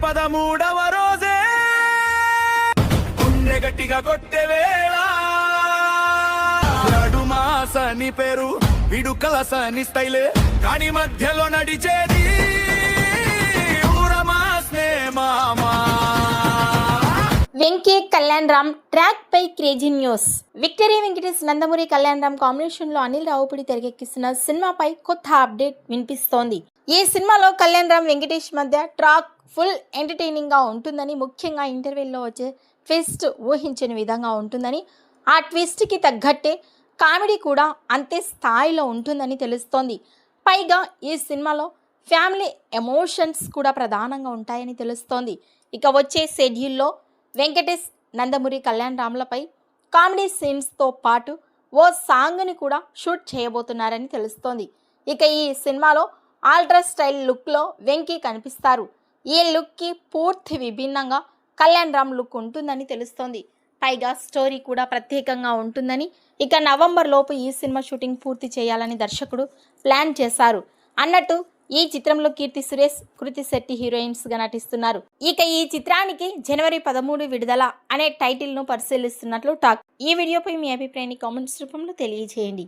13వ రోజే గుండె గట్టిగా కొట్టే వేళ మాసని పేరు విడుకల సని స్టైలే కాని మధ్యలో నడిచేది వెంకీ కళ్యాణ్ రామ్ ట్రాక్ పై crazy news. Victory Venkatesh Nandamuri Kalyan Ram combination లో అనిల్ రావుపూడి తెరకెక్కిస్తున్న సినిమాపై కొత్త అప్డేట్ వినిపిస్తోంది. ఈ సినిమాలో కళ్యాణ్ రామ్ వెంకటేష్ మధ్య ట్రాక్ ఫుల్ ఎంటర్టైనింగ్ గా ఉంటుందని, ముఖ్యంగా ఇంటర్వెల్లో వచ్చే ట్విస్ట్ ఊహించని విధంగా ఉంటుందని, ఆ ట్విస్ట్ కి తగ్గట్టే కామెడీ కూడా అంతే స్థాయిలో ఉంటుందని తెలుస్తోంది. పైగా ఈ సినిమాలో ఫ్యామిలీ ఎమోషన్స్ కూడా ప్రధానంగా ఉంటాయని తెలుస్తోంది. ఇక వచ్చే షెడ్యూల్లో వెంకటేష్ నందమూరి కళ్యాణ్ రామ్లపై కామెడీ సీన్స్తో పాటు ఓ సాంగ్ని కూడా షూట్ చేయబోతున్నారని తెలుస్తోంది. ఇక ఈ సినిమాలో ఆల్ట్రా స్టైల్ లుక్లో వెంకీ కనిపిస్తారు. ఈ లుక్కి పూర్తి విభిన్నంగా కళ్యాణ్ రామ్ లుక్ ఉంటుందని తెలుస్తోంది. పైగా స్టోరీ కూడా ప్రత్యేకంగా ఉంటుందని, ఇక నవంబర్ లోపు ఈ సినిమా షూటింగ్ పూర్తి చేయాలని దర్శకుడు ప్లాన్ చేశారు అన్నట్టు ఈ చిత్రంలో కీర్తి సురేష్, కృతి శెట్టి హీరోయిన్స్గా నటిస్తున్నారు. ఇక ఈ చిత్రానికి జనవరి 13 విడుదల అనే టైటిల్ను పరిశీలిస్తున్నట్లు టాక్. ఈ వీడియోపై మీ అభిప్రాయాన్ని కామెంట్స్ రూపంలో తెలియజేయండి.